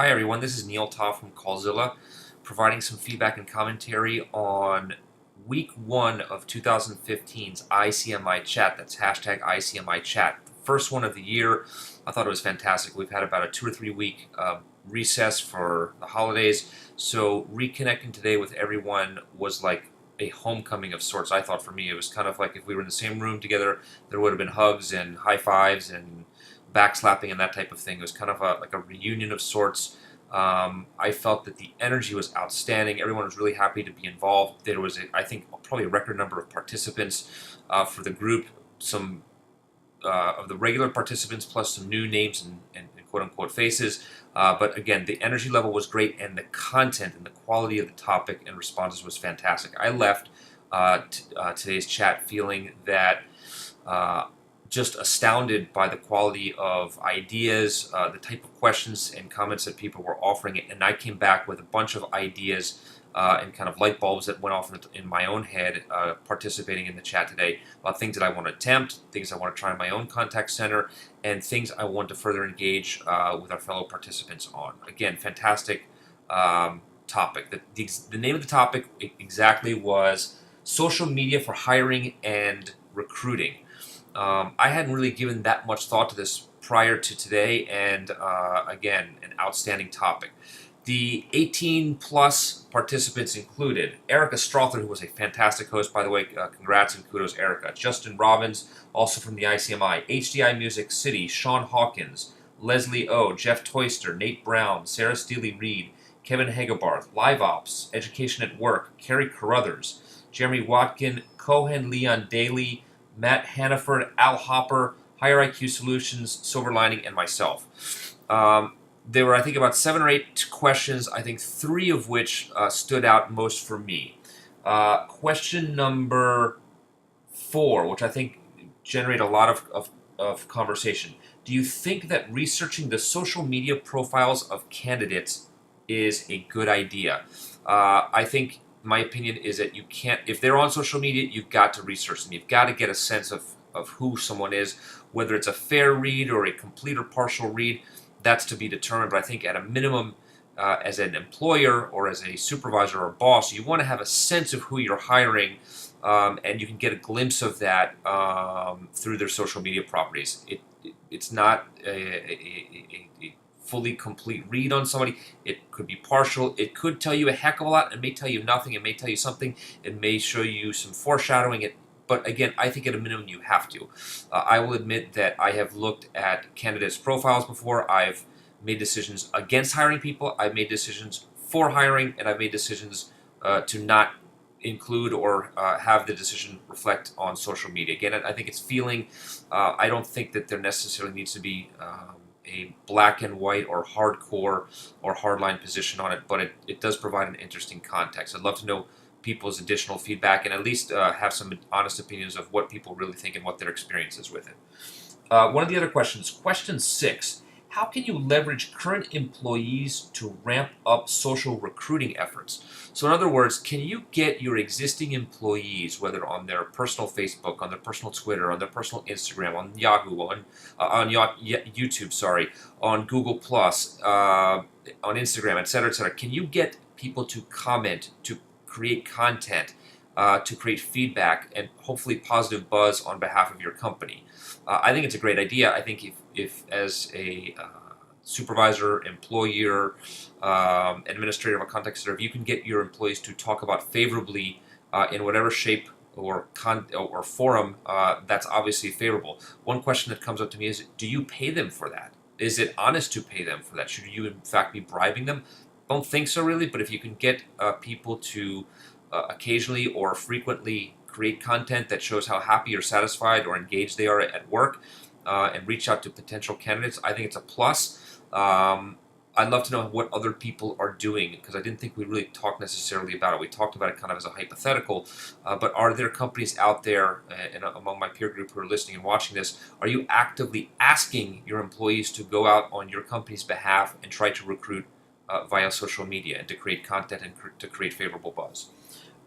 Hi everyone, this is Neil Toff from Callzilla, providing some feedback and commentary on week 1 of 2015's ICMI chat. That's hashtag ICMI chat. The first one of the year. I thought it was fantastic. We've had about a 2 or 3 week recess for the holidays, so reconnecting today with everyone was like a homecoming of sorts. I thought for me it was kind of like if we were in the same room together, there would have been hugs and high fives and backslapping and that type of thing. It was kind of like a reunion of sorts. I felt that the energy was outstanding. Everyone was really happy to be involved. There was, I think, probably a record number of participants for the group. Some of the regular participants plus some new names and quote-unquote faces. But again, the energy level was great, and the content and the quality of the topic and responses was fantastic. I left today's chat feeling that just astounded by the quality of ideas, the type of questions and comments that people were offering, and I came back with a bunch of ideas and kind of light bulbs that went off in my own head participating in the chat today about things that I want to attempt, things I want to try in my own contact center, and things I want to further engage with our fellow participants on. Again, fantastic topic. The name of the topic exactly was Social Media for Hiring and Recruiting. I hadn't really given that much thought to this prior to today, and again, an outstanding topic. The 18-plus participants included Erica Strother, who was a fantastic host, by the way. Congrats and kudos, Erica. Justin Robbins, also from the ICMI. HDI Music City, Sean Hawkins, Leslie O, Jeff Toyster, Nate Brown, Sarah Steely-Reed, Kevin Hagebarth, Live Ops, Education at Work, Carrie Carruthers, Jeremy Watkin, Cohen Leon Daly, Matt Hannaford, Al Hopper, Higher IQ Solutions, Silver Lining, and myself. There were, I think, about 7 or 8 questions, I think 3 of which stood out most for me. Question number 4, which I think generated a lot of conversation. Do you think that researching the social media profiles of candidates is a good idea? I think my opinion is that you can't, if they're on social media, you've got to research them. You've got to get a sense of who someone is, whether it's a fair read or a complete or partial read. That's to be determined, but I think at a minimum, as an employer or as a supervisor or boss, you want to have a sense of who you're hiring, and you can get a glimpse of that through their social media properties. It's not a fully complete read on somebody. It could be partial. It could tell you a heck of a lot. It may tell you nothing. It may tell you something. It may show you some foreshadowing. But again, I think at a minimum you have to. I will admit that I have looked at candidates' profiles before. I've made decisions against hiring people. I've made decisions for hiring, and I've made decisions to not include or have the decision reflect on social media. Again, I think it's feeling. I don't think that there necessarily needs to be a black and white or hardcore or hardline position on it, but it does provide an interesting context. I'd love to know people's additional feedback and at least have some honest opinions of what people really think and what their experience is with it. One of the other questions, question 6, how can you leverage current employees to ramp up social recruiting efforts? So in other words, can you get your existing employees, whether on their personal Facebook, on their personal Twitter, on their personal Instagram, on Yahoo, on YouTube, on Google+, on Instagram, etc., can you get people to comment, to create content, to create feedback, and hopefully positive buzz on behalf of your company? I think it's a great idea. I think if as a supervisor, employer, administrator of a contact center, if you can get your employees to talk about favorably in whatever shape or forum, that's obviously favorable. One question that comes up to me is, do you pay them for that? Is it honest to pay them for that? Should you in fact be bribing them? Don't think so really, but if you can get people to occasionally or frequently create content that shows how happy or satisfied or engaged they are at work and reach out to potential candidates, I think it's a plus. I'd love to know what other people are doing, because I didn't think we really talked necessarily about it. We talked about it kind of as a hypothetical, but are there companies out there, and among my peer group who are listening and watching this, are you actively asking your employees to go out on your company's behalf and try to recruit via social media and to create content and to create favorable buzz?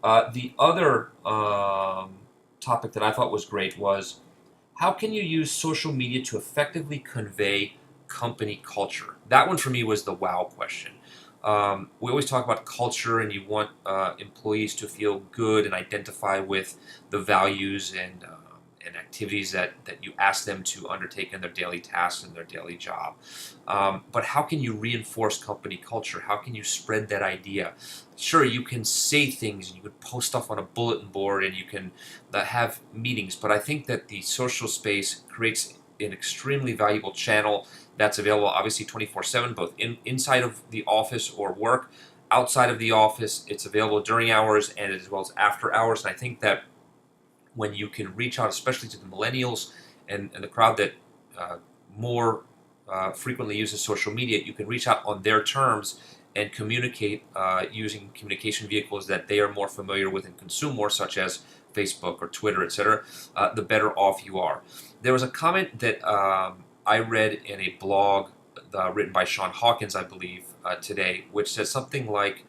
The other topic that I thought was great was, how can you use social media to effectively convey company culture? That one for me was the wow question. We always talk about culture, and you want employees to feel good and identify with the values and activities that you ask them to undertake in their daily tasks and their daily job. But how can you reinforce company culture? How can you spread that idea? Sure, you can say things and you can post stuff on a bulletin board and you can have meetings, but I think that the social space creates an extremely valuable channel that's available obviously 24/7, both inside of the office or work. Outside of the office, it's available during hours and as well as after hours. And I think that when you can reach out, especially to the millennials and the crowd that more frequently uses social media, you can reach out on their terms and communicate using communication vehicles that they are more familiar with and consume more, such as Facebook or Twitter, etc., the better off you are. There was a comment that I read in a blog written by Sean Hawkins, I believe, today, which says something like,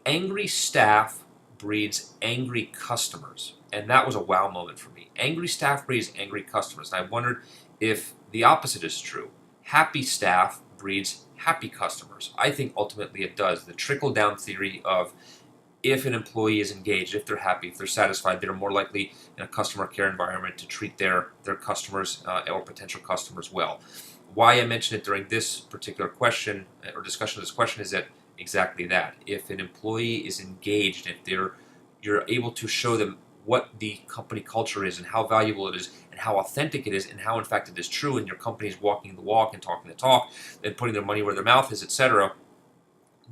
angry staff breeds angry customers. And that was a wow moment for me. Angry staff breeds angry customers. And I wondered if the opposite is true. Happy staff breeds happy customers. I think ultimately it does. The trickle-down theory of if an employee is engaged, if they're happy, if they're satisfied, they're more likely in a customer care environment to treat their customers or potential customers well. Why I mentioned it during this particular question or discussion of this question is that exactly that. If an employee is engaged, if you're able to show them what the company culture is and how valuable it is and how authentic it is and how in fact it is true and your company is walking the walk and talking the talk and putting their money where their mouth is, etc.,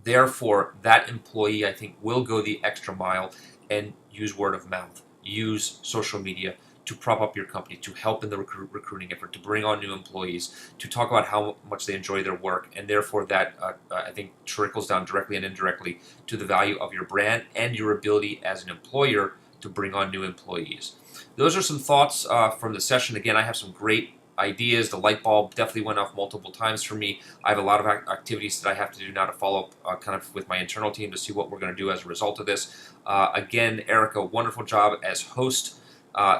therefore, that employee, I think, will go the extra mile and use word of mouth, use social media to prop up your company, to help in the recruiting effort, to bring on new employees, to talk about how much they enjoy their work, and therefore that, I think, trickles down directly and indirectly to the value of your brand and your ability as an employer to bring on new employees. Those are some thoughts from the session. Again, I have some great ideas. The light bulb definitely went off multiple times for me. I have a lot of activities that I have to do now to follow up kind of with my internal team to see what we're going to do as a result of this. Again, Erica, wonderful job as host.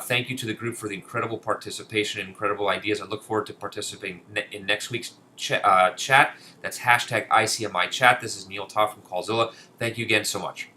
Thank you to the group for the incredible participation and incredible ideas. I look forward to participating in next week's chat. That's hashtag ICMI chat. This is Neil Todd from Callzilla. Thank you again so much.